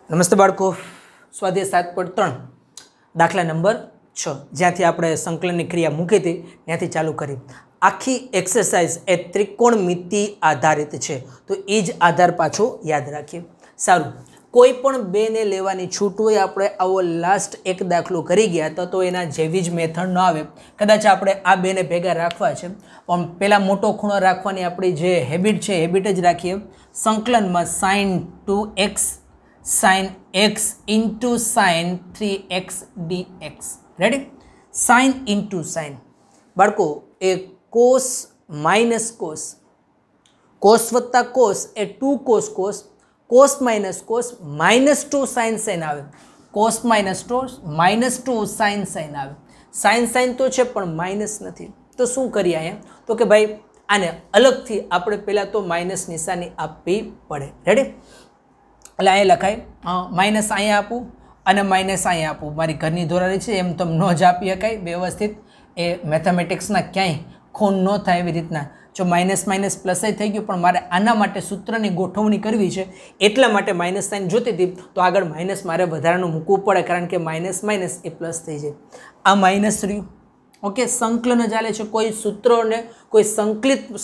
નમસ્તે બાળકો, સ્વાધ્યાય 7.3 દાખલા નંબર 6 જ્યાંથી આપણે સંકલનની ક્રિયા મૂકી હતી ત્યાંથી ચાલુ કરી. આખી એક્સરસાઇઝ એ ત્રિકોણમિતિ આધારિત છે, તો એ જ આધાર પાછો યાદ રાખીએ. સારું, કોઈ પણ બેને લેવાની છૂટ હોય. આપણે આવો લાસ્ટ એક દાખલો કરી ગયા તો એના જેવી જ મેથડ ન આવે. કદાચ આપણે આ બેને ભેગા રાખવા છે, પણ પહેલાં મોટો ખૂણો રાખવાની આપણી જે હેબિટ છે હેબિટ જ રાખીએ. સંકલનમાં sin 2x sin x into sin 3x dx. Ready? sin into sin. બાળકો, એ cos minus cos, cos વત્તા cos એ 2 cos cos, cos minus cos minus 2 sin sin આવે. cos minus 2 minus 2 sin sin આવે. sin sin તો છે પણ minus નથી. તો શું કરીએ અહીંયા? તો કે ભાઈ આને અલગથી આપણે પહેલાં તો માઇનસ નિશાની આપવી પડે. રેડી? એટલે અહીંયા લખાય માઇનસ અહીંયા આપું અને માઇનસ અહીંયા આપું. મારી ઘરની ધોરાણી છે એમ તમે ન જ આપી શકાય વ્યવસ્થિત. એ મેથેમેટિક્સના ક્યાંય ખૂન ન થાય એવી રીતના. જો માઇનસ માઇનસ પ્લસ થઈ ગયું, પણ મારે આના માટે સૂત્રની ગોઠવણી કરવી છે એટલા માટે માઇનસ સાઇન જોતી હતી, તો આગળ માઇનસ મારે વધારાનું મૂકવું પડે, કારણ કે માઇનસ માઇનસ એ પ્લસ થઈ જાય. આ માઇનસ રહ્યું. ઓકે, સંકલન ચાલે છે. કોઈ સૂત્રોને કોઈ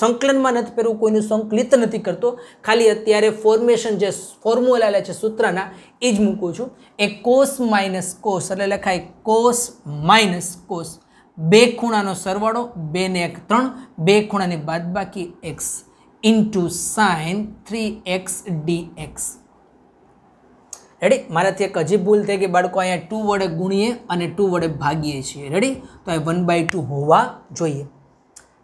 સંકલનમાં નથી પહેરવું, કોઈનું સંકલિત નથી કરતો. ખાલી અત્યારે ફોર્મેશન જે ફોર્મ્યુલા છે સૂત્રના એ જ મૂકું છું. એ કોસ માઇનસ કોસ એટલે લખાય કોસ માઇનસ કોસ. બે ખૂણાનો સરવાળો 2 ને 1 3, બે ખૂણાની બાદબાકી x into sine 3x dx. Ready? મારાથી એક હજી ભૂલ થઈ ગઈ બાળકો. અહીંયા 2 વડે ગુણીએ અને 2 વડે ભાગીએ છીએ. રેડી? તો આ 1/2 હોવા જોઈએ.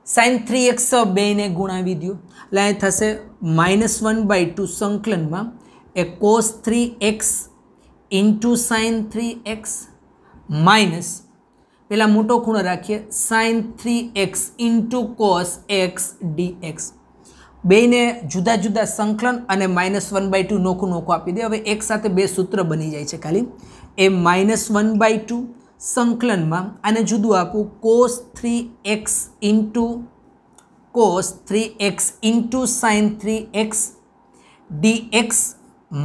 સાઇન 3x 2 ને ગુણાવી દો એટલે અહીં થશે -1/2 સંકલનમાં એ cos 3x into sine 3x minus પેલા મોટો ખૂણો રાખીએ sine 3x into cos x dx. બેને જુદા જુદા સંકલન અને -1/2 નોખું નોખું આપી દે. હવે એક સાથે બે સૂત્ર બની જાય છે ખાલી. એ -1/2 સંકલનમાં આને જુદું આપું cos 3x into sine 3x dx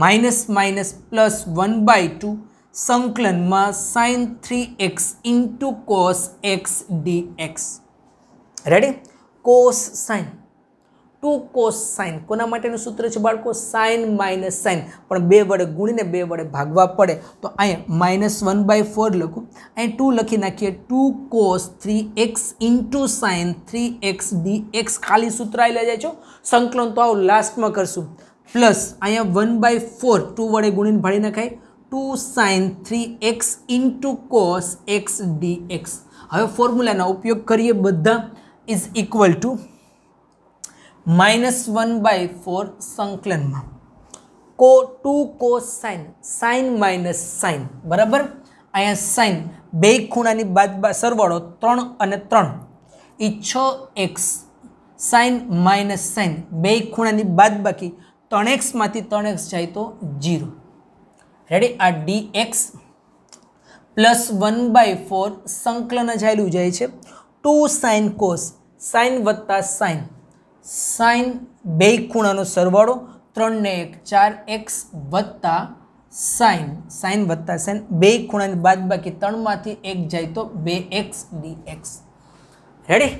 minus minus plus 1/2 સંકલનમાં sine 3x into cos x dx. Ready? Cos sine 2 cos sine કોના માટેનું સૂત્ર છે બાળકો? સાઇન માઇનસ સાઇન, પણ 2 વડે ગુણીને 2 વડે ભાગવા પડે. તો અહીંયા -1/4 લખું, અહીં 2 લખી નાખીએ. 2 cos 3x into sine 3x dx. ખાલી સૂત્ર આવી જાય છો. સંકલન તો આવું લાસ્ટમાં કરશું. પ્લસ અહીંયા 1/4 2 વડે ગુણીને ભાળી નાખાય. 2 sine 3x into cos x dx. હવે ફોર્મ્યુલાનો ઉપયોગ કરીએ. બધા ઇઝ ઇક્વલ ટુ -1/4 સંકલનમાં 2 cos sine, sine minus sine બરાબર. અહીંયા સાઇન બે ખૂણાની સરવાળો 3 અને 3 એ 6x સાઇન માઇનસ સાઇન બે ખૂણાની બાદબાકી 3x માંથી 3x જાય તો 0. રેડી? આ dx પ્લસ 1/4 સંકલન જ આવેલું જાય છે. 2 સાઇન કોસ, સાઇન વત્તા સાઇન, સાઇન બે ખૂણાનો સરવાળો 3 ને 1 4x વત્તા સાઇન, સાઇન વત્તા સાઇન બે ખૂણાની બાદબાકી 3 માંથી 1 જાય તો 2x dx. રેડી?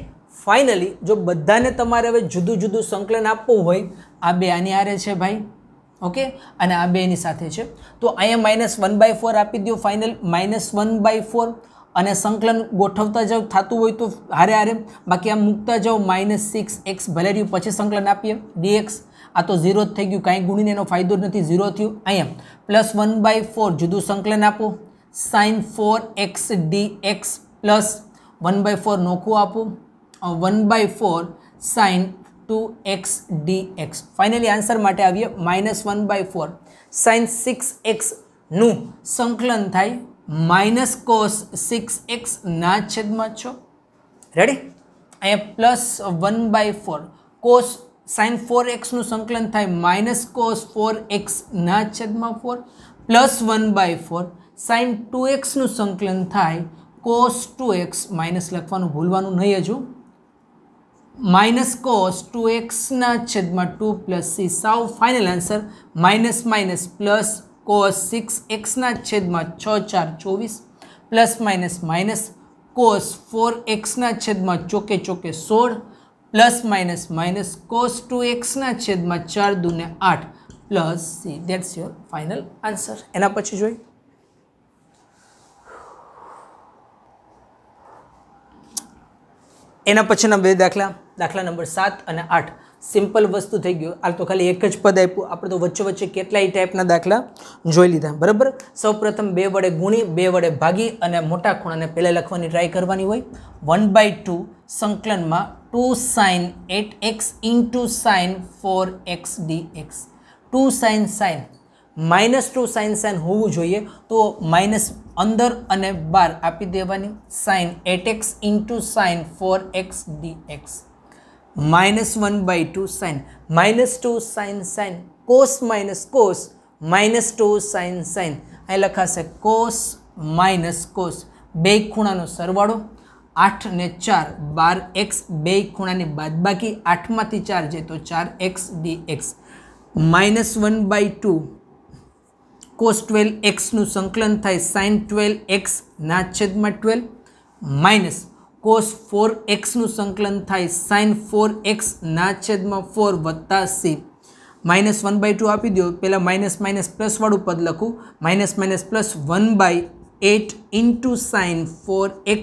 ફાઇનલી જો બધાને તમારે હવે જુદું જુદું સંકલન આપવું હોય, આ બે આની હારે છે ભાઈ. ઓકે, અને આ બે એની સાથે છે, તો અહીંયા -1/4 આપી દો. ફાઇનલ -1/4 અને સંકલન ગોઠવતા જાવ થતું હોય તો હારે હારે, બાકી આમ મૂકતા જાઓ -6x ભલે રહ્યું, પછી સંકલન આપીએ dx. આ તો 0 જ થઈ ગયું, કાંઈ ગુણીને એનો ફાયદો જ નથી, 0 થયું. અહીંયા +1/4 જુદું સંકલન આપો sin 4x dx પ્લસ 1/4 નોખું આપું 1/4 sin 2x dx. Finally answer માટે આવીએ -1/4 sin 6x નું સંકલન થાય માઇનસ કોસ 6x ના છેદમાં 6. રેડી? અહીંયા પ્લસ 1/4 કોસ સાઇન 4x નું સંકલન થાય માઇનસ કોસ 4x ના છેદમાં 4 પ્લસ 1/4 સાઇન 2x નું સંકલન થાય કોસ 2x, માઇનસ લખવાનું ભૂલવાનું નહીં હજુ, माइनस cos 2x ना छेद में 2 plus c. Sao final answer minus minus plus cos 6x છેદમાં 6 4 24 plus minus minus cos 4x છેદમાં ચોકે ચોકે 16 plus minus minus cos 2x છેદમાં 4 દૂને 8 plus c. That's your final answer. એના પછી જોઈ એના પછીના બે દાખલા નંબર 7 અને 8 સિમ્પલ વસ્તુ થઈ ગયું. હાલ તો ખાલી એક જ પદ આપ્યું, આપણે તો વચ્ચે વચ્ચે કેટલાય ટાઈપના દાખલા જોઈ લીધા. બરાબર. સૌપ્રથમ 2 વડે ગુણી 2 વડે ભાગી અને મોટા ખૂણાને પહેલાં લખવાની ટ્રાય કરવાની હોય. 1/2 સંકલનમાં 2 sin 8x into sin 4x dx. 2 sin -2 sin હોવું જોઈએ તો માઇનસ અંદર અને બાર આપી દેવાની. sin 8x into sin 4x dx. -1/2 sin -2 sin cos minus cos -2 sin અહીં લખાશે cos minus cos. બે ખૂણાનો સરવાળો 8 ને 4 12x. બે ખૂણાની બાદબાકી 8 માંથી 4 જાય તો 4x dx. -1/2 cos 12x નું સંકલન થાય sin 12x ના છેદમાં 12 માઇનસ cos 4x નું સંકલન થાય sin 4x ના છેદમાં 4 વત્તા c. -1/2 આપી દો. પહેલાં માઇનસ માઇનસ પ્લસ વાળું પદ લખું. Minus minus plus 1/8 into sin 4x.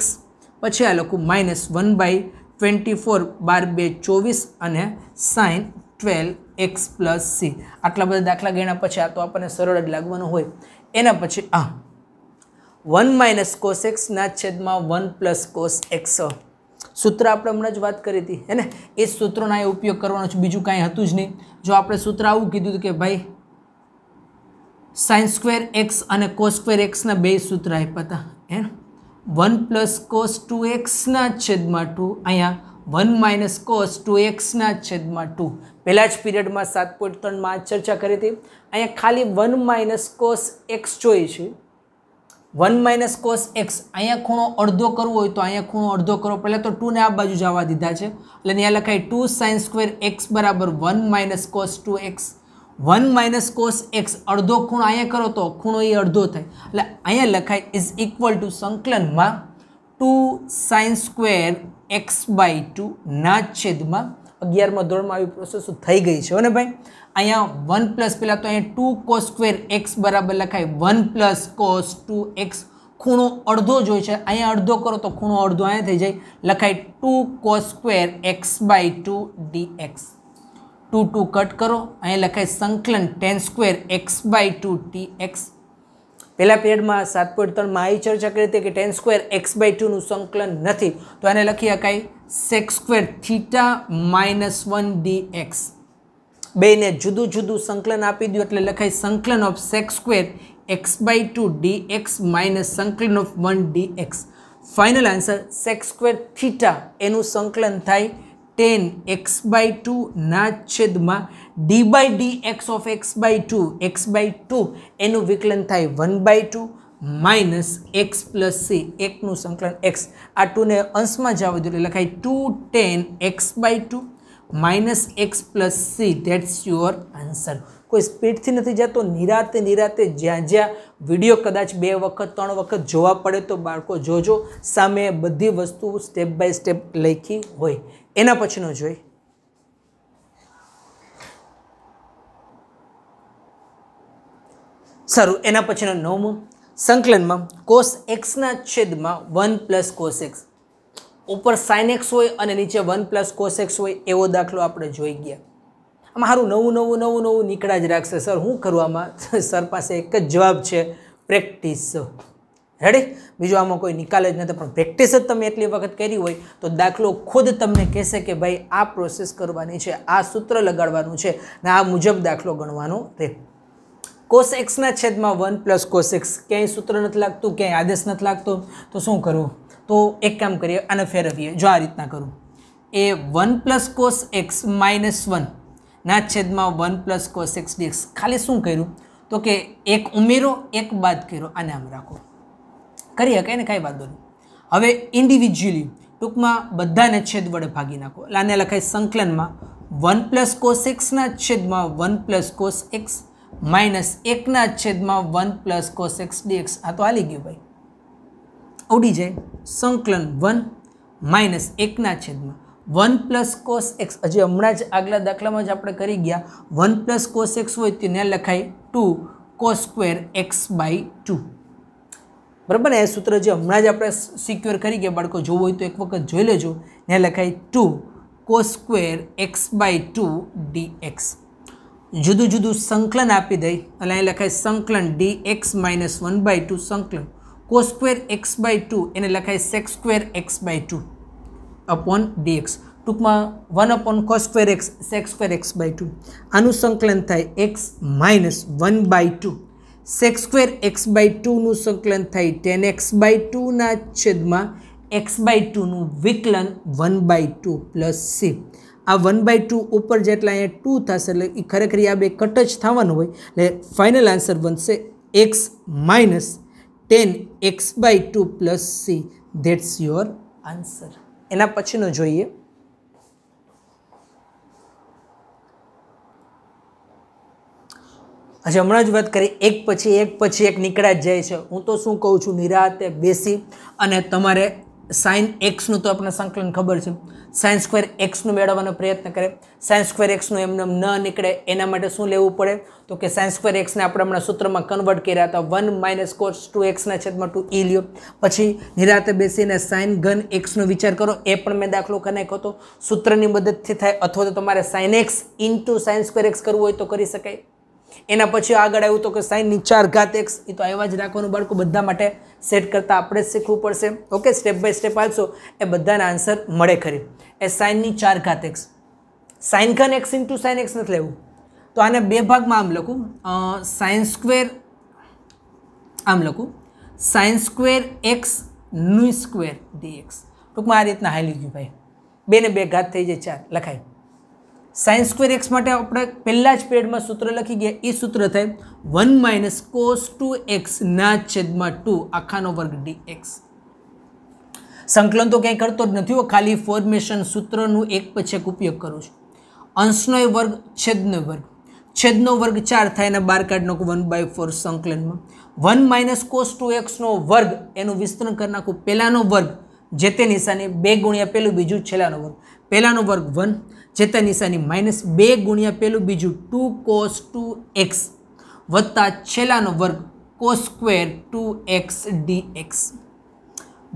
પછી આ લખું -1/24 12 2 24 અને sin 12x પ્લસ c. આટલા બધા દાખલા ગણ્યા પછી આ તો આપણને સરળ જ લાગવાનું હોય. એના પછી 1 minus cos x ના છેદમાં 1 plus cos x. સૂત્ર આપણે હમણાં જ વાત કરી હતી હે ને, એ સૂત્રનો આ ઉપયોગ કરવાનો છે, બીજું કાંઈ હતું જ નહીં. જો આપણે સૂત્ર આવું કીધું હતું કે ભાઈ sin square x અને cos square x ના બે સૂત્ર આપ્યા હતા હે. 1 plus cos 2x ના છેદમાં 2, અહીંયા 1 minus cos 2x ના છેદમાં 2. પહેલા જ પીરિયડમાં 7.3 માં ચર્ચા કરી હતી. અહીંયા ખાલી 1 minus cos x જોઈએ છે. 1 minus cos x અહીંયા ખૂણો અડધો કરવો હોય તો અહીંયા ખૂણો અડધો કરો. પહેલાં તો 2 ને આ બાજુ જવા દીધા છે એટલે અહીંયા લખાય 2 sin square x બરાબર 1 minus cos 2x. 1 minus cos x અડધો ખૂણો અહીંયા કરો તો ખૂણો એ અડધો થાય એટલે અહીંયા લખાય ઇઝ ઇક્વલ ટુ સંકલનમાં 2 sin square x by 2 ના છેદમાં 11મા ધોરણમાં આવી પ્રોસેસ થઈ ગઈ છે ને ભાઈ. અહીંયા 1 પ્લસ પહેલાં તો અહીંયા 2 cos square x બરાબર લખાય 1 plus cos 2x. ખૂણો અડધો જ હોય છે, અહીંયા અડધો કરો તો ખૂણો અડધો અહીંયા થઈ જાય, લખાય 2 cos square x by 2 dx. 2 2 cut કરો, અહીંયા લખાય સંકલન tan square x by 2 dx. પહેલા પીરિયડમાં 7.3માં આવી ચર્ચા કરી હતી કે tan square x by 2 નું સંકલન નથી તો આને લખી શકાય sec square theta minus 1 dx. બેને જુદું જુદું સંકલન આપી દો એટલે લખાય સંકલન of sec square x by 2 dx minus સંકલન of 1 dx. Final answer sec square theta એનું સંકલન થાય tan x by 2 ના છેદમાં d by dx of x by 2. x by 2 એનું વિકલન થાય 1 by 2 minus x plus c. એકનું સંકલન x. આ 2 ને અંશમાં જવા દો એટલે લખાય 2 tan x by 2 minus x plus c. That's your answer. કોઈ સ્પીડથી નથી જતો, નિરાતે જ્યાં જ્યાં વિડીયો કદાચ 2 વખત 3 વખત જોવા પડે તો બાળકો જોજો, સામે બધી વસ્તુ સ્ટેપ બાય સ્ટેપ લખી હોય. એના પછીનો જોઈ સારું. એના પછીનો 9મું સંકલનમાં cos x ના છેદમાં 1 plus cos x. ઉપર sin x હોય અને નીચે 1 plus cos x હોય એવો દાખલો આપણે જોઈ ગયા. આમાં સારું નવું નીકળા જ રાખશે સર. શું કરું આમાં? સર પાસે એક જ જવાબ છે, પ્રેક્ટિસ. રેડી? બીજું આમાં કોઈ નિકાલ જ નથી, પણ પ્રેક્ટિસ જ તમે એટલી વખત કરી હોય તો દાખલો ખુદ તમને કહેશે કે ભાઈ આ પ્રોસેસ કરવાની છે, આ સૂત્ર લગાડવાનું છે ને આ મુજબ દાખલો ગણવાનો રહે. cos x ના છેદમાં 1 plus cos x. ક્યાંય સૂત્ર નથી લાગતું, ક્યાંય આદેશ નથી લાગતો તો શું કરવું? તો એક કામ કરીએ, આને ફેરવીએ. જો આ રીતના કરું, એ 1 plus cos x minus 1 ના છેદમાં 1 plus cos x dx. ખાલી શું કર્યું તો કે એક ઉમેરો એક બાદ કર્યો, આને આમ રાખો, કરી શકાય ને, કાંઈ વાંધો નહીં. હવે ઇન્ડિવિજ્યુઅલી ટૂંકમાં બધાને છેદ વડે ભાગી નાખો એટલે આને લખાય સંકલનમાં 1 plus cos x ના છેદમાં 1 plus cos x minus 1/1 plus cos x d x. આ તો હાલી ગયું ભાઈ, ઉડી જાય. સંકલન 1 માઇનસ 1/1 પ્લસ કોસ એક્સ. હજી હમણાં જ આગલા દાખલામાં જ આપણે કરી ગયા. 1 પ્લસ કોસ એક્સ હોય તો ત્યાં લખાય 2 કોસ સ્ક્વેર એક્સ બાય 2. બરાબર ને? એ સૂત્ર જે હમણાં જ આપણે સિક્યોર કરી ગયા બાળકો, જોવું હોય તો એક વખત જોઈ લેજો. ત્યાં લખાય 2 cos square x by 2 dx. જુદું જુદું સંકલન આપી દઈ એટલે અહીં લખાય સંકલન dx માઇનસ 1/2 સંકલન કોસ સ્ક્વેર એક્સ બાય 2 એને લખાય sec square x by 2 upon dx. ટૂંકમાં 1 upon cos square x sec square x by 2. આનું સંકલન થાય x minus 1/2 sec square x by 2નું સંકલન થાય 10x બાય 2ના છેદમાં x બાય 2નું વિકલન 1/2 પ્લસ c. આ 1/2 ઉપર જેટલા અહીંયા 2 થશે એટલે એ ખરેખર આ બે કટ જ થવાનું હોય એટલે ફાઇનલ આન્સર બનશે x minus 10x by 2 plus c. That's your answer. એના પછીનો જોઈએ. હજી હમણાં જ વાત કરી, એક પછી એક નીકળ્યા જ જાય છે. હું તો શું કહું છું, નિરાતે બેસી અને તમારે સાઇન એક્સનું તો આપણને સંકલન ખબર છે, સાઇન સ્ક્વેર એક્સનું મેળવવાનો પ્રયત્ન કરે. સાઇન સ્ક્વેર એક્સનું એમને ન નીકળે એના માટે શું લેવું પડે તો કે સાઇન સ્ક્વેર એક્સને આપણે હમણાં સૂત્રમાં કન્વર્ટ કર્યા હતા 1 માઇનસ કોસ 2x/2 e લ્યો. પછી નિરાતે બેસીને સાઇન ઘન એક્સનો વિચાર કરો. એ પણ મેં દાખલો કરી નાખ્યો હતો, સૂત્રની મદદથી થાય. અથવા તો તમારે sine x into sine square x કરવું હોય તો કરી શકાય. એના પછી આગળ આવ્યું તો કે સાઇનની 4 ઘાત એક્સ. એ તો આવ્યા જ રાખવાનું બાળકો, બધા માટે સેટ કરતાં આપણે જ શીખવું પડશે. ઓકે, સ્ટેપ બાય સ્ટેપ આવશો એ બધાના આન્સર મળે ખરી. એ સાઇનની 4 ઘાત એક્સ, સાઇન ઘન એક્સ ઇન્ટુ સાઇન એક્સ નથી લેવું તો આને બે ભાગમાં આમ લખું, સાઇન સ્ક્વેર આમ લખું, સાઇન સ્ક્વેર એક્સ નું સ્ક્વેર dx. ટૂંકમાં આ રીતના હાલી ગયું ભાઈ, 2 ને 2 ઘાત થઈ જાય 4 લખાય. સાઇન સ્ક્વેર એક્સ માટે આપણે પહેલાં જ પેડમાં સૂત્ર લખી ગયા. એ સૂત્ર થાય 1 માઇનસ કોસ 2x/2 આખાનો વર્ગ dx. સંકલન તો ક્યાંય કરતો જ નથી, ખાલી ફોર્મેશન સૂત્રનું એક પછી એક ઉપયોગ કરું છું. અંશનો વર્ગ છેદનો વર્ગ, છેદનો વર્ગ 4 થાય અને 12 કાઢ નાખું 1/4 સંકલનમાં. 1 માઇનસ કોસ 2x વર્ગ એનું વિસ્તરણ કરી નાખું. પહેલાનો વર્ગ જે તે નિશાની 2 ગુણ્યા પેલું બીજું છેલ્લાનો વર્ગ. પહેલાનો વર્ગ 1 જે તે નિશાની માઇનસ 2 ગુણ્યા પેલું બીજું 2 કોસ 2x વત્તા છેલ્લાનો વર્ગ કોસ સ્ક્વેર 2x dx.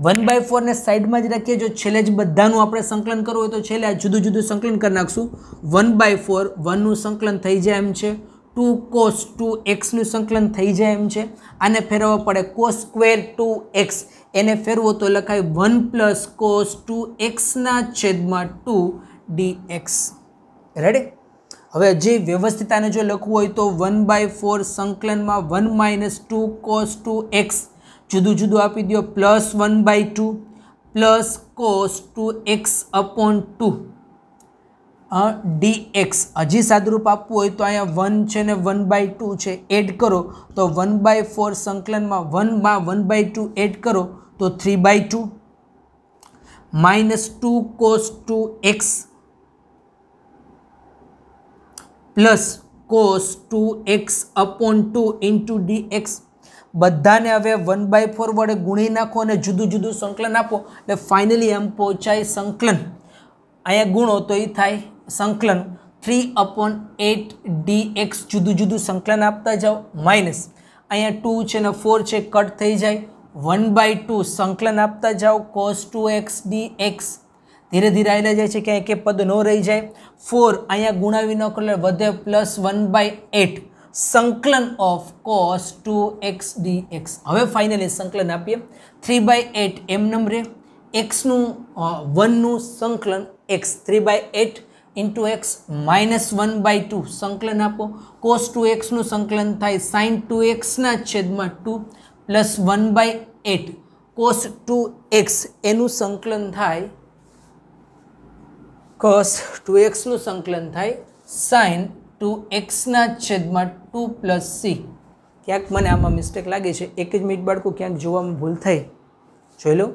1/4 ને સાઈડમાં જ રાખીએ. જો છેલ્લે જ બધાનું આપણે સંકલન કરવું હોય તો છેલ્લે જુદું જુદું સંકલન કરી નાખશું. 1/4 1નું સંકલન થઈ જાય એમ છે, 2 કોસ 2xનું સંકલન થઈ જાય એમ છે. આને ફેરવવા પડે કોસ સ્ક્વેર 2x, એને ફેરવો તો લખાય 1 plus cos 2x/2 dx. Ready? હવે જે વ્યવસ્થિત આને જો લખવું હોય તો 1/4 સંકલનમાં 1 માઇનસ 2 કોસ 2x જુદું જુદું આપી દો, plus 1/2 plus cos 2x/2 dx. હજી સાદુરૂપ આપવું હોય તો અહીંયા 1 છે ને 1/2 છે, એડ કરો તો 1/4 સંકલનમાં 1 માં 1/2 એડ કરો તો 3/2 minus 2 cos 2x plus cos 2x/2 into dx. બધાને હવે 1/4 વડે ગુણી નાખો અને જુદું જુદું સંકલન આપો એટલે ફાઇનલી એમ પહોંચાય સંકલન. અહીંયા ગુણો તો એ થાય સંકલન 3/8 dx. જુદું જુદું સંકલન આપતા જાઓ. માઇનસ અહીંયા 2 છે ને 4 છે, કટ થઈ જાય. 1/2 સંકલન આપતા જાઓ કોસ 2x dx. ધીરે ધીરે આવેલા જાય છે, ક્યાંય કે પદ ન રહી જાય. 4 અહીંયા ગુણાવી નાખો એટલે વધે પ્લસ 1/8 સંકલન ઓફ કોસ 2x dx. હવે ફાઇનલી સંકલન આપીએ. 3/8 એમ નંબરે એક્સનું 1નું સંકલન x 3/8 ઇન્ટુ એક્સ માઇનસ 1/2 સંકલન આપો. કોસ 2xનું સંકલન થાય sign 2x/2 plus 1/8 cos 2x એનું સંકલન થાય કોસ 2xનું સંકલન થાય સાઇન 2x/2 પ્લસ c. ક્યાંક મને આમાં મિસ્ટેક લાગે છે, એક જ મિનિટ બાળકો, ક્યાંક જોવામાં ભૂલ થઈ, જોઈ લો.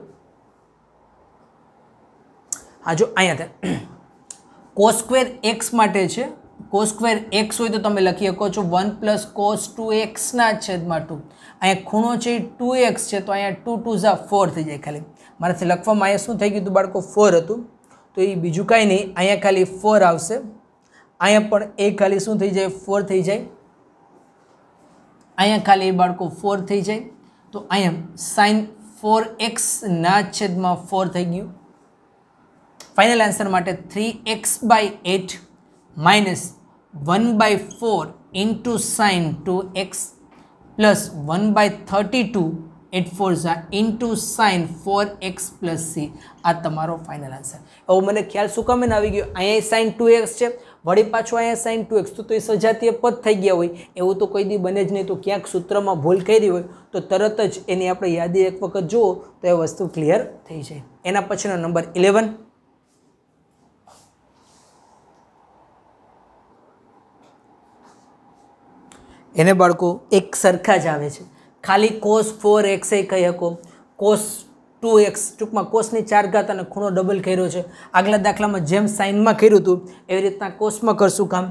હા જો અહીંયા થાય કોસ સ્ક્વેર એક્સ માટે છે cos સ્ક્વેર x હોય તો તમે લખી શકો છો 1 + cos 2x ના છેદમાં 2. અહીંયા ખૂણો છે 2x છે તો અહીંયા 2 2 ઝા 4 થઈ જાય. ખાલી મારાથી લખવામાં અહીંયા શું થઈ ગયું હતું બાળકો 4 હતું તો એ બીજું કાંઈ નહીં, અહીંયા ખાલી 4 આવશે. અહીંયા પણ એ ખાલી શું થઈ જાય 4 થઈ જાય. અહીંયા ખાલી બાળકો 4 થઈ જાય તો અહીંયા sin 4x ના છેદમાં 4 થઈ ગયું. ફાઇનલ આન્સર માટે 3x/8 minus 1/4 into sin 2x plus 1/32 8 4 into sin 4x plus c. આ તમારો ફાઇનલ આન્સર. હવે મને ખ્યાલ શું કામ આવી ગયો, અહીંયા sin 2x છે વળી પાછું અહીંયા sin 2x તો એ સજાતીય પદ થઈ ગયા હોય એવું તો કોઈ દી બને જ નહીં. તો ક્યાંક સૂત્રમાં ભૂલ કરી હોય તો તરત જ એની આપણે યાદી એક વખત જુઓ તો એ વસ્તુ ક્લિયર થઈ જાય. એના પછીનો નંબર 11. એને બાળકો એક સરખા જ આવે છે, ખાલી cos 4x એ કહી શકો, cos 2x ટૂંકમાં કોસની 4 ઘાત અને ખૂણો ડબલ કર્યો છે. આગલા દાખલામાં જેમ સાઇનમાં કર્યું હતું એવી રીતના કોસમાં કરશું કામ.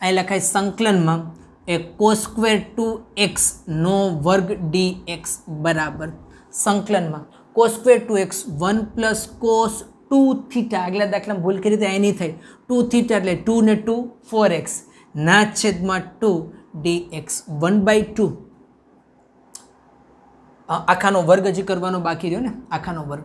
અહીં લખાય સંકલનમાં એ cos સ્ક્વેર 2x નો વર્ગ dx બરાબર સંકલનમાં cos સ્ક્વેર 2x 1 + cos 2θ. આગલા દાખલામાં ભૂલ કરી તો અહીં નહીં થાય 2θ એટલે 2 ને 2 4x ના છેદમાં 2 dx 1/2. આખાનો વર્ગ હજી કરવાનો બાકી રહ્યો ને, આખાનો વર્ગ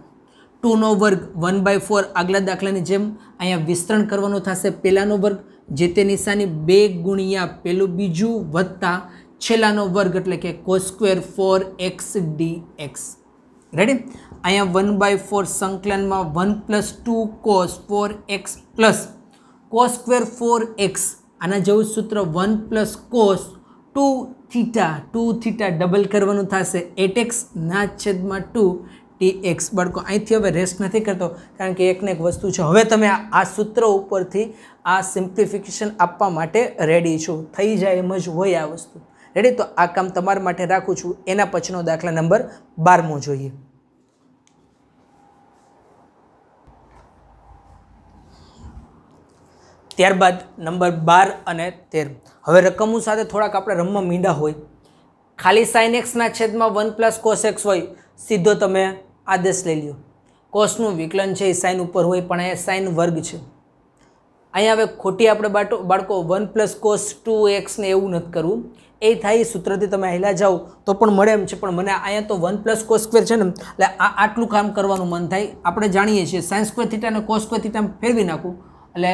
2 નો વર્ગ 1/4. આગલા દાખલાની જેમ અહીંયા વિસ્તરણ કરવાનું થશે. પહેલાનો વર્ગ જે તે નિશાની 2 ગુણ્યા પેલું બીજું વત્તા છેલ્લાનો વર્ગ એટલે કે cos square 4x dx. Ready? અહીંયા 1/4 સંકલનમાં 1 + 2 cos 4x plus cos square 4x આના જેવું સૂત્ર 1 + cos 2θ ડબલ કરવાનું થશે 8x ના છેદમાં 2 dx. બાળકો અહીંથી હવે રેસ્ટ નથી કરતો કારણ કે એકને એક વસ્તુ છે. હવે તમે આ સૂત્ર ઉપરથી આ સિમ્પ્લિફિકેશન આપવા માટે રેડી છો, થઈ જાય એમ જ હોય આ વસ્તુ. રેડી? તો આ કામ તમારા માટે રાખું છું. એના પછીનો દાખલા નંબર 12મો જોઈએ. ત્યારબાદ નંબર 12 અને 13. હવે રકમો સાથે થોડાક આપણે રમવા મીંડા હોય. ખાલી sin x ના છેદમાં 1 + cos x હોય, સીધો તમે આદેશ લઈ લ્યો. કોસનું વિકલન છે એ સાઇન ઉપર હોય પણ અહીંયા સાઇન વર્ગ છે. અહીંયા હવે ખોટી આપણે બાળકો 1 + cos 2x ને એવું નથી કરવું. એ થાય સૂત્રથી તમે હેલા જાઓ તો પણ મળે એમ છે, પણ મને અહીંયા તો 1 + cos સ્ક્વેર છે ને એટલે આટલું કામ કરવાનું મન થાય. આપણે જાણીએ છીએ sin સ્ક્વેર થીટા અને cos સ્ક્વેર થીટા ફેરવી નાખું એટલે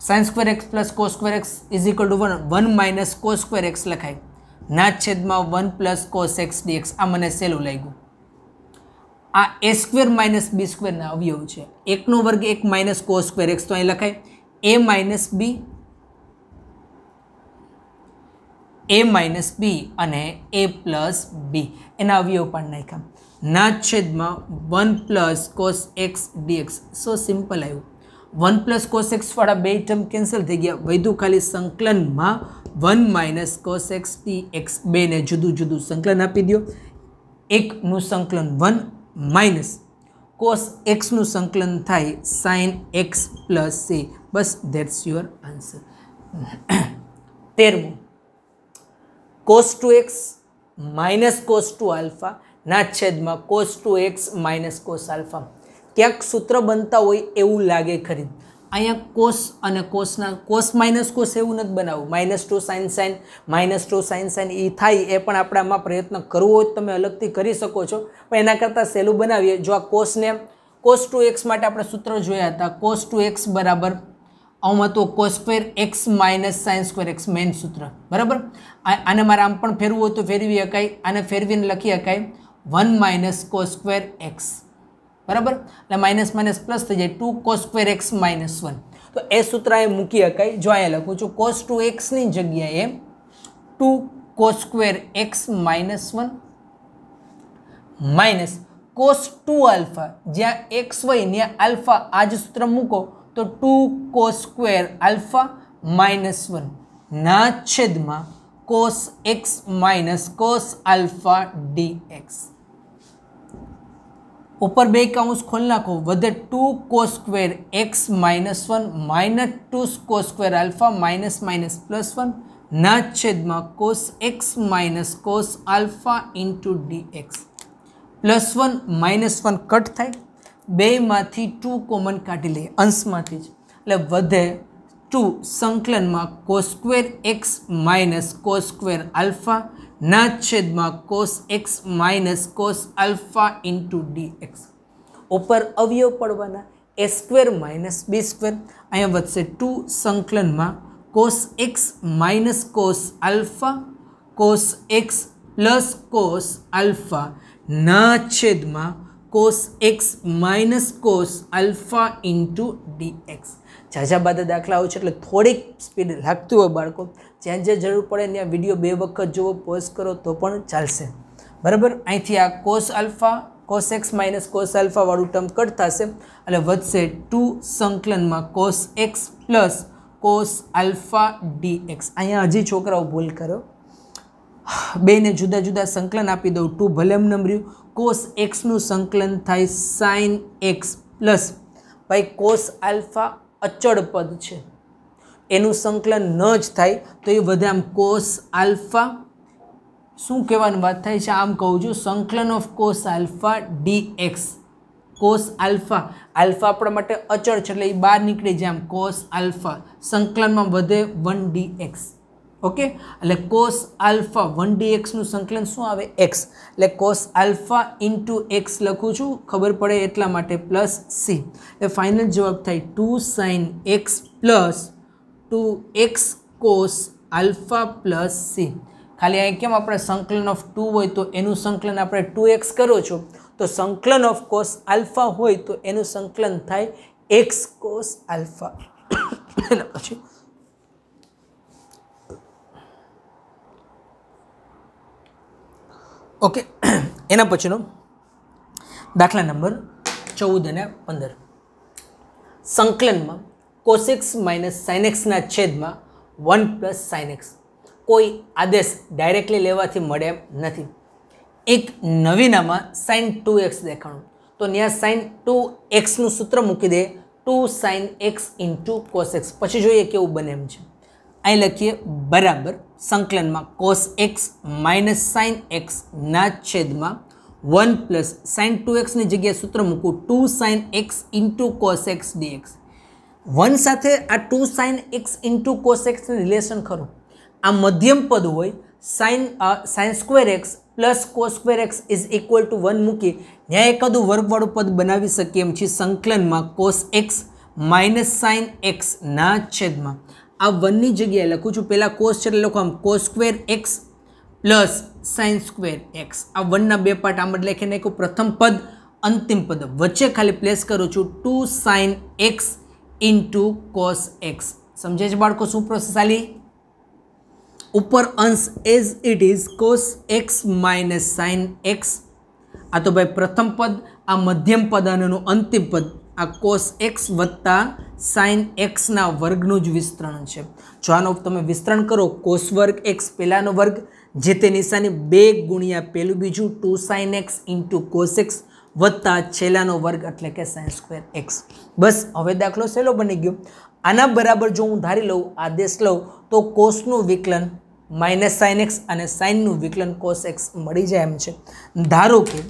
sin square x + cos square x = 1 - cos square x લખાય ના છેદમાં 1 + cos x dx. આ મને સહેલું લાગ્યું. આ a² - b² ના અવયવ છે. 1 નો વર્ગ 1 - cos સ્ક્વેર x તો અહીં લખાય a - b અને a + b એના અવયવ પણ નાખ્યા ના છેદમાં 1 + cos x dx. સો સિમ્પલ આવ્યું. 1 + cos x વાળા બે ટર્મ કેન્સલ થઈ ગયા, વધુ ખાલી સંકલનમાં 1 - cos x dx. બેને જુદું જુદું સંકલન આપી દો. એકનું સંકલન 1 - cos x નું સંકલન થાય sin x + c. બસ ધેટ્સ યોર આન્સર. 13મું cos 2x - cos 2α ના છેદમાં cos 2x - cos α. ક્યાંક સૂત્ર બનતા હોય એવું લાગે ખરી. અહીંયા cos અને cosના cos - cos એવું નથી બનાવવું. -2 sin -2 sin એ થાય એ પણ આપણે આમાં પ્રયત્ન કરવો હોય તમે અલગથી કરી શકો છો, પણ એના કરતાં સહેલું બનાવીએ. જો આ cosને cos 2x માટે આપણે સૂત્ર જોયા હતા. cos 2x બરાબર આમાં તો cos square x - sin square x main સૂત્ર બરાબર. આને મારે આમ પણ ફેરવું હોય તો ફેરવી શકાય, આને ફેરવીને લખી શકાય 1 - cos સ્ક્વેર x બરાબર. એટલે માઇનસ માઇનસ પ્લસ થઈ જાય 2 cos સ્ક્વેર x - 1. તો એ સૂત્ર એ મૂકી શકાય. જો અહીંયા લખું છું cos 2x ની જગ્યાએ 2 cos square x - 1 minus cos 2α જ્યાં x હોય ત્યાં આલ્ફા આ જ સૂત્ર મૂકો તો 2 cos સ્ક્વેર આલ્ફા -1 ના છેદમાં cos x - cos alpha dx. ऊपर बे काउंस खोल नाखो वधे 2 cos square x minus 1 minus 2 cos square alpha minus minus plus 1 ना छेद में cos x minus cos alpha into dx plus 1 minus 1 cut थाय बे मांथी 2 कॉमन काढी लईए अंश मांथी ज એટલે વધે 2 संकलन में cos square x minus cos square alpha ना छेद में cos x minus cos alpha into dx ऊपर अवयव पड़वाना a square minus b square अहीं वधशे 2 संकलन में cos x minus cos alpha cos x plus cos alpha ना छेद में cos x minus cos alpha into dx Jhajha बाद दाखला हो छे एटले थोड़ी स्पीड लागती हो बाळको ज्यां ज्यां जरूर पड़े त्यां विडियो 2 वखत जोवो पॉज करो तो पण चालशे बराबर। અહીંથી આ cos alpha cos x minus cos alpha वाळું टर्म कट थशे એટલે વધશે 2 સંકલનમાં cos x plus cos alpha dx। અહીંયા હજી છોકરાઓ ભૂલ કરો બેને जुदा जुदा संकलन आपी दઉં 2 भले एमनेम रह्યું cos x નું संकलन थाय sin x प्लस भाई cos अल्फा अचड़ पद छे एनु संकलन न ज थाय तो ये वधे आम cos अल्फा शुं कहेवानी वात थाय छे आम कहूं छुं संकलन of cos alpha dx cos alpha alpha आपणा माटे अचड़ छे એટલે એ બહાર નીકળી જાય આમ cos अल्फा संकलનમાં વધે 1 dx ओके એટલે cos अल्फा 1 dx નું સંકલન શું આવે x એટલે cos अल्फा इंटू x લખું છું ખબર પડે એટલા માટે પ્લસ c એટલે ફાઇનલ જવાબ થાય 2 sin x plus 2x cos alpha plus c। खाली અહીં કેમ આપણે સંકલન ઓફ 2 હોય તો એનું સંકલન આપણે 2x કરો છો તો સંકલન ઓફ cos अल्फा હોય તો એનું સંકલન થાય x cos अल्फा એટલે પછી ओके एना पछीनो दाखला नंबर 14 અને 15 संकलन में cos x minus sin x ना छेद में 1 प्लस sin x कोई आदेश डायरेक्टली लेवाथी मळे नथी। एक नवीनामां sin 2x देखाणुं तो न्या sin 2x नुं सूत्र मूकी दे 2 sin x into cos x पछी जोईए केवुं बने एम छे। અહીં લખીએ બરાબર સંકલનમાં cos x minus sin x ના છેદમાં 1 પ્લસ sin 2x ની જગ્યાએ સૂત્ર મૂકું 2 sin x into cos x dx 1 સાથે આ 2 sin x into cos x ની રિલેશન ખરું આ મધ્યમ પદ હોય sin square x plus cos square x is equal to 1 મૂકી ત્યાં એકાદું વર્ગવાળું પદ બનાવી શકીએ એમ છે સંકલનમાં cos x minus sin x ના છેદમાં आ 1 ની જગ્યાએ લખું છું પહેલા cos છે એટલે લખો આમ cos square x plus sin square x આ 1 ના બે પાર્ટ આમ જ લખી નાખ્યું પ્રથમ પદ અંતિમ પદ વચ્ચે ખાલી પ્લેસ કરું છું 2 sin x into cos x સમજે છે બાળકો શું પ્રોસેસ આલી ઉપર અંશ as it is cos x minus sin x આ તો ભાઈ પ્રથમ પદ આ મધ્યમ પદ અને એનું અંતિમ પદ आ cos x वत्ता sin x ना वर्गનું જ વિસ્તરણ છે। જો આનો તમે વિસ્તરણ કરો cos વર્ગ x પહેલાનો વર્ગ જે તે નિશાની 2 ગુણ્યા પહેલું બીજું 2 sin x into cos x વત્તા છેલ્લાનો વર્ગ એટલે કે sin સ્ક્વેર x। બસ હવે દાખલો સહેલો બની ગયો। આના બરાબર જો હું ધારી લઉં આદેશ લઉં તો cos નું વિકલન માઇનસ sin x અને sin નું વિકલન cos x મળી જાય એમ છે। ધારો કે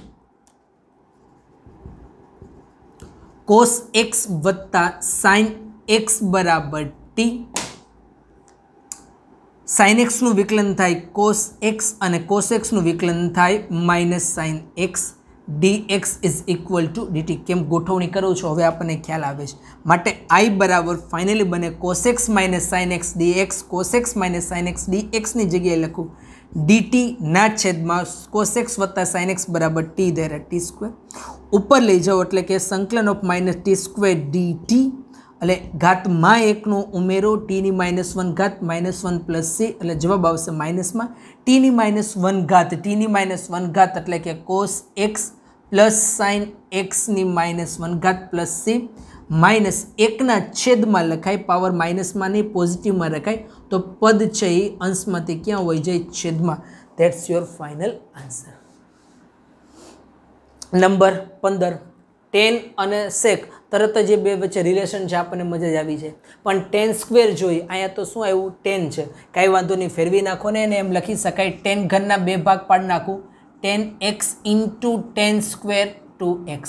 cos x वत्ता sin x बराबर t sin x નું વિકલન થાય cos x અને cos x નું વિકલન થાય minus sin x dx is equal to dt કેમ ગોઠવણી કરું છું હવે આપણને ખ્યાલ આવે છે માટે i બરાબર ફાઇનલી બને cos x minus sin x dx cos x minus sin x dx ની જગ્યાએ લખું dt ના છેદમાં cos x વત્તા sin x બરાબર t ધેરે t સ્ક્વેર ઉપર લઈ જાઓ એટલે કે સંકલન of minus t square dt એટલે ઘાતમાં 1 નો ઉમેરો t ની -1 ઘાત -1 પ્લસ c એટલે જવાબ આવશે માઇનસમાં t ની -1 ઘાત t ની -1 ઘાત એટલે કે cos x plus sin x ની -1 ઘાત પ્લસ c माइनस 1 ना छेद में लखाय पावर माइनस में नहीं पॉजिटिव में रखाय तो पद है अंश में क्या हो जाए छेद में। That's your final answer. Number 15 ten અને સેક તરત જ બે વચ્ચે રિલેશન છે, આપણને મજા જ આવી છે. પણ ટેન સ્ક્વેર જોઈ, અહીંયા તો શું આવ્યું 10 છે, કાંઈ વાંધો નહીં, ફેરવી નાખો ને એને એમ લખી શકાય 10 ઘનના 2 ભાગ પાડી નાખું, 10x into 10 square 2x,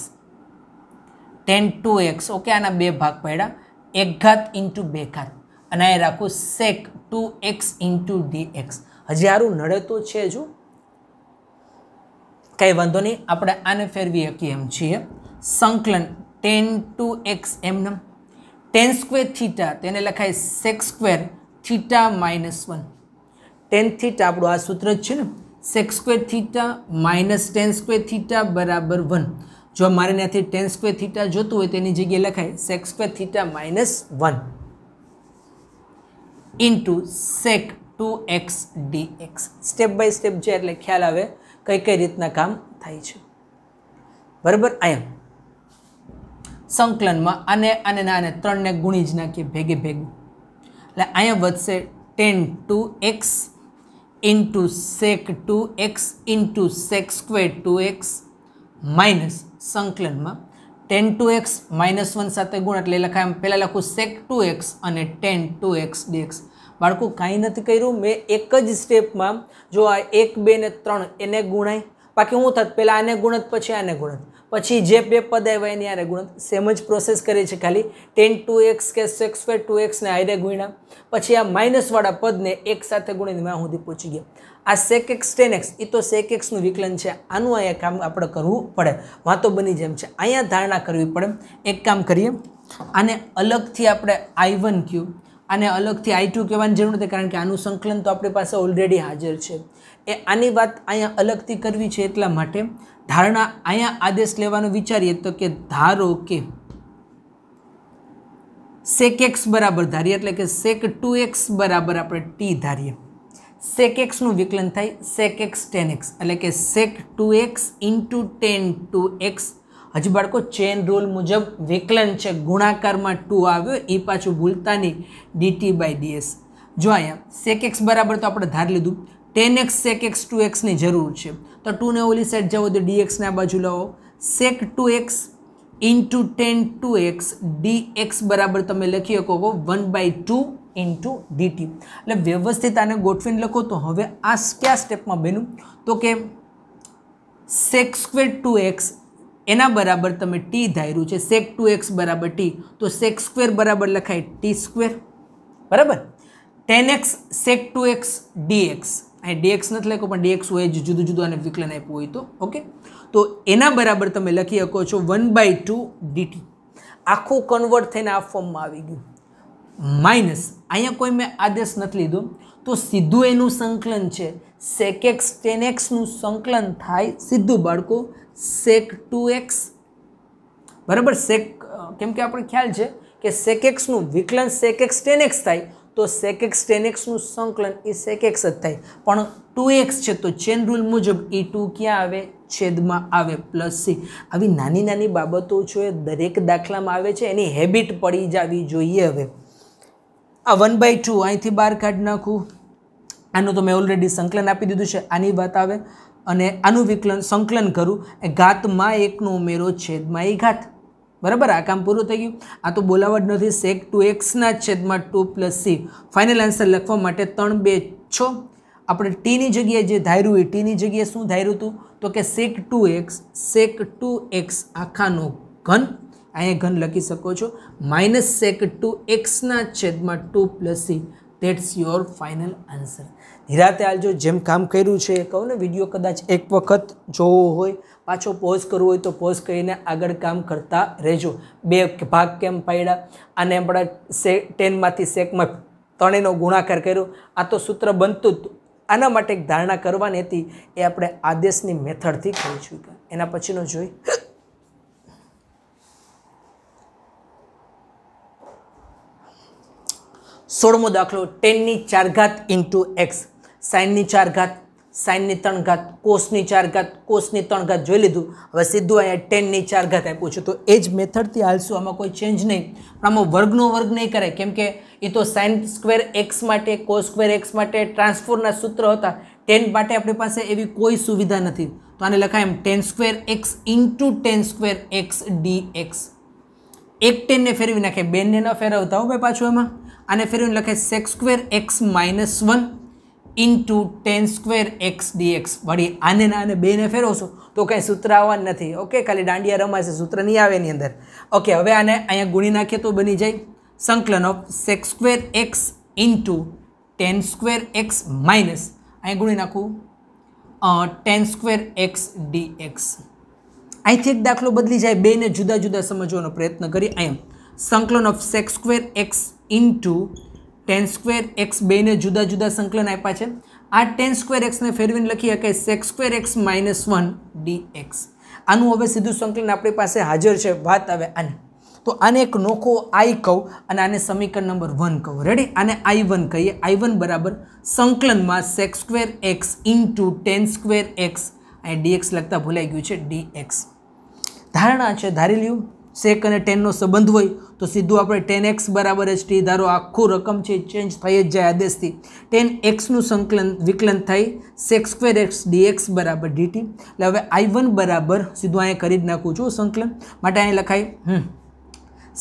10 2x. Okay, આના 2 ભાગ પાડ્યા, 1 ઘાત ઇન્ટુ 2 ઘાત, અને અહીં રાખું સેક 2x ઇન્ટુ dx. હજી સારું નડે તો છે જો, કંઈ વાંધો નહીં, આપણે આને ફેરવી શકીએ એમ છીએ. સંકલન 10 2x એમનેમ, 10 સ્ક્વેર થીટા તેને લખાય સેક સ્ક્વેર થીટા -1, 10 થીટા આપણું આ સૂત્ર જ છે ને, sec square theta minus 10 square theta બરાબર 1. જો મારે ત્યાંથી 10 સ્ક્વેર થીટા જોતું હોય તેની જગ્યાએ લખાય sec square theta -1 into sec 2x dx. Step by step છે એટલે ખ્યાલ આવે કઈ કઈ રીતના કામ થાય છે. બરાબર, અહીંયા સંકલનમાં આને આને આને 3 ને ગુણી જ નાખીએ ભેગે ભેગું, એટલે અહીંયા વધશે 10 2x into sec 2x into sec square 2x minus સંકલનમાં 10 2x -1 સાથે ગુણ એટલે લખાય, પહેલાં લખું સેક 2x અને 10 2x dx. બાળકો કાંઈ નથી કર્યું, મેં એક જ સ્ટેપમાં જો આ 1 2 ને 3 એને ગુણાય, બાકી હું થાત પહેલાં આને ગુણત પછી આને ગુણત, પછી જે બે પદ આવ્યા એની આને ગુણત, સેમ જ પ્રોસેસ કરી છે, ખાલી 10 2x કે સેક સ્ક્વેર 2x ને આને ગુણ્યા, પછી આ માઇનસવાળા પદને એક સાથે ગુણીને મેં સુધી પહોંચી ગયા. આ સેક એક્સ 10x એ તો સેક એક્સનું વિકલન છે, આનું અહીંયા કામ આપણે કરવું પડે, વાતો બની જેમ છે, અહીંયા ધારણા કરવી પડે. એક કામ કરીએ, આને અલગથી આપણે I1 ક્યુ, આને અલગથી I2 કહેવાની જરૂર નથી, કારણ કે આનું સંકલન તો આપણી પાસે ઓલરેડી હાજર છે. એ આની વાત અહીંયા અલગથી કરવી છે, એટલા માટે ધારણા અહીંયા આદેશ લેવાનો વિચારીએ તો કે ધારો કે સેક એક્સ બરાબર ધારીએ, એટલે કે સેક 2x બરાબર આપણે ટી ધારીએ, સેક એક્સનું વિકલન થાય સેક એક્સ 10x, એટલે કે સેક 2x ઇન્ટુ 10 2x. હજી બાળકો ચેન રૂલ મુજબ વિકલન છે, ગુણાકારમાં 2 આવ્યો એ પાછું ભૂલતા નહીં, dt બાય ds. જો અહીંયા સેક એક્સ બરાબર તો આપણે ધાર લીધું, 10x સેક એક્સ 2x ની જરૂર છે, તો 2 ને ઓલી સાઈડ જાઓ તો dx ને આ બાજુ લાવો, સેક 2x ઇન્ટુ 10 2x dx બરાબર તમે લખી શકો 1/2 ઇન્ટુ dt. એટલે વ્યવસ્થિત આને ગોઠવીને લખો તો હવે આ કયા સ્ટેપમાં બન્યું, તો કે સેક સ્ક્વેર 2x એના બરાબર તમે ટી ધાર્યું છે, સેક 2x બરાબર ટી, તો સેક સ્ક્વેર બરાબર લખાય ટી સ્ક્વેર બરાબર, 10x સેક 2x dx, અહીં dx નથી લખ્યો પણ dx હોય જુદું જુદું આને વિકલન આપ્યું હોય તો ઓકે, તો એના બરાબર તમે લખી શકો છો 1/2 dt. આખું કન્વર્ટ થઈને આ ફોર્મમાં આવી ગયું, માઇનસ અહીંયા કોઈ મેં આદેશ નથી લીધો, તો સીધું એનું સંકલન છે, સેક એક્સ 10x નું સંકલન થાય સીધું બાળકો સેક 2x બરાબર, સેક કેમ કે આપણે ખ્યાલ છે કે સેક એક્સનું વિકલન સેક એક્સ 10x થાય, તો સેક એક્સ 10x નું સંકલન એ સેક એક્સ જ થાય, પણ 2x છે તો ચેન રૂલ મુજબ એ 2 ક્યાં આવે, છેદમાં આવે, પ્લસ c. આવી નાની નાની બાબતો છે દરેક દાખલામાં આવે છે, એની હેબિટ પડી જવી જોઈએ. હવે આ 1/2 અહીંથી બહાર કાઢી નાખું, આનું તો મેં ઓલરેડી સંકલન આપી દીધું છે, આની વાત આવે અને આનું વિકલન સંકલન કરું, ઘાતમાં 1 નો ઉમેરો છેદમાં એ ઘાત બરાબર, આ કામ પૂરું થઈ ગયું. આ તો બોલાવા જ નથી, સેક 2x ના છેદમાં 2 પ્લસ c. ફાઇનલ આન્સર લખવા માટે 3 2 6, આપણે ટીની જગ્યાએ જે ધાર્યું એ ટીની જગ્યાએ શું ધાર્યું હતું, તો કે સેક 2x આખાનો ઘન, અહીંયા ઘન લખી શકો છો, માઇનસ સેક 2x ના છેદમાં 2 plus c. That's your final answer. નિરાતે હાલજો, જેમ કામ કર્યું છે કહું ને, વિડીયો કદાચ એક વખત જોવો હોય, પાછો પોઝ કરવો હોય તો પોઝ કરીને આગળ કામ કરતા રહેજો. 2 ભાગ કેમ પાડ્યા, આને આપણે 10 માંથી સેકમાં 3 નો ગુણાકાર કર્યો, આ તો સૂત્ર બનતું જ. આના માટે એક ધારણા કરવાની હતી, એ આપણે આદેશની મેથડથી કરી ચૂક્યા. એના પછીનો જોઈ 16મો દાખલો, 10⁴ ઇન્ટુ x, સાઇનની 4 સાઇનની 3 કોસની 4 કોસની 3 જોઈ લીધું. હવે સીધું અહીંયા 10⁴ આપ્યું છે, તો એ જ મેથડથી હાલશું, આમાં કોઈ ચેન્જ નહીં. પણ આમાં વર્ગનો વર્ગ નહીં કરે, કેમ કે એ તો સાઇન સ્ક્વેર એક્સ માટે કોસ સ્ક્વેર એક્સ માટે ટ્રાન્સફોરના સૂત્ર હતા, 10 માટે આપણી પાસે એવી કોઈ સુવિધા નથી, તો આને લખાય એમ tan square x into tan square x dx. એક 10 ને ફેરવી નાખે, 2 ને ન ફેરવતા હો ભાઈ પાછું એમાં. આને ફેરવીને લખાય sec square x minus 1 into tan square x d x. વળી આને આને 2 ને ફેરવશો તો કંઈ સૂત્ર આવવાનું નથી. ઓકે, ખાલી દાંડિયા રમાશે, સૂત્ર નહીં આવે એની અંદર. ઓકે, હવે આને અહીંયા ગુણી નાખીએ તો બની જાય સંકલન of sec square x into tan square x minus અહીંયા ગુણી નાખું ટેન સ્ક્વેર એક્સ ડીએક્સ. અહીંથી એક દાખલો બદલી જાય, 2 ને જુદા જુદા સમજવાનો પ્રયત્ન કરી. અહીંયા સંકલન of sec square x into tan square x, 2 ને જુદા જુદા સંકલન આપ્યા છે. આ ટેન સ્ક્વેર એક્સને ફેરવીને લખી શકાય sec square x minus 1 d x. આનું હવે સીધું સંકલન આપણી પાસે હાજર છે. વાત આવે આને, તો આને એક નોખો આઈ કહું અને આને સમીકરણ નંબર 1 કહું. રેડી? આને I1 કહીએ. I1 બરાબર સંકલનમાં sec square x into tan square x, અહીં ડીએક્સ લખતા ભૂલાઈ ગયું છે, ડીએક્સ. ધારણા છે, ધારી લ્યું સેક અને ટેનનો સંબંધ હોય તો સીધું આપણે ટેન એક્સ બરાબર જ ટી ધારો. આખું રકમ છે ચેન્જ થઈ જ જાય આદેશથી. ટેન એક્સનું સંકલન વિકલન થાય સેક સ્ક્વેર એક્સ ડીએક્સ બરાબર ડીટી. એટલે હવે I1 બરાબર સીધું અહીંયા કરી જ નાખું છું સંકલન માટે. અહીં લખાય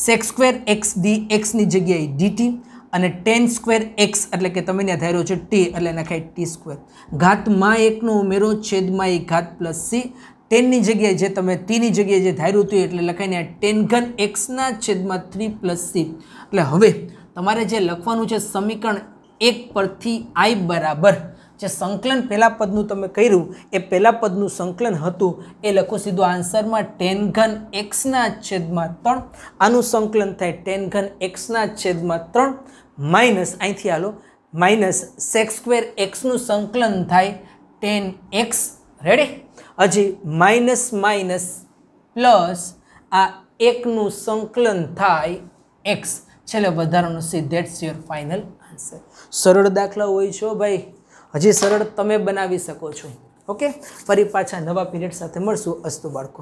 સેક સ્ક્વેર એક્સ ડીએક્સની જગ્યાએ ડીટી અને ટેન સ્ક્વેર એક્સ એટલે કે તમે ત્યાં ધાર્યો છે ટી એટલે લખાય ટી સ્ક્વેર. ઘાતમાં 1નો ઉમેરો છેદમાં 1 ઘાત પ્લસ સી. ટેનની જગ્યાએ જે તમે ટીની જગ્યાએ જે ધાર્યું હતું એટલે લખાઈને ટેન ઘન એક્સના છેદમાં 3 પ્લસ સી. એટલે હવે તમારે જે લખવાનું છે સમીકરણ 1 પરથી I બરાબર જે સંકલન પહેલા પદનું તમે કર્યું એ પહેલા પદનું સંકલન હતું એ લખો સીધું આન્સરમાં ટેન ઘન એક્સના છેદમાં 3. આનું સંકલન થાય ટેન ઘન એક્સના છેદમાં 3 માઇનસ અહીંથી હાલો માઇનસ સેક સ્ક્વેર એક્સનું સંકલન થાય ટેન એક્સ. રેડી? હજી માઇનસ માઇનસ પ્લસ આ 1નું સંકલન થાય એક્સ. છેલ્લે વધારાનો C. That's your final answer. સરળ દાખલા હોય છો ભાઈ, હજી સરળ તમે બનાવી શકો છો. ઓકે, ફરી પાછા નવા પીરિયડ સાથે મળશું. અસ્તુ બાળકો.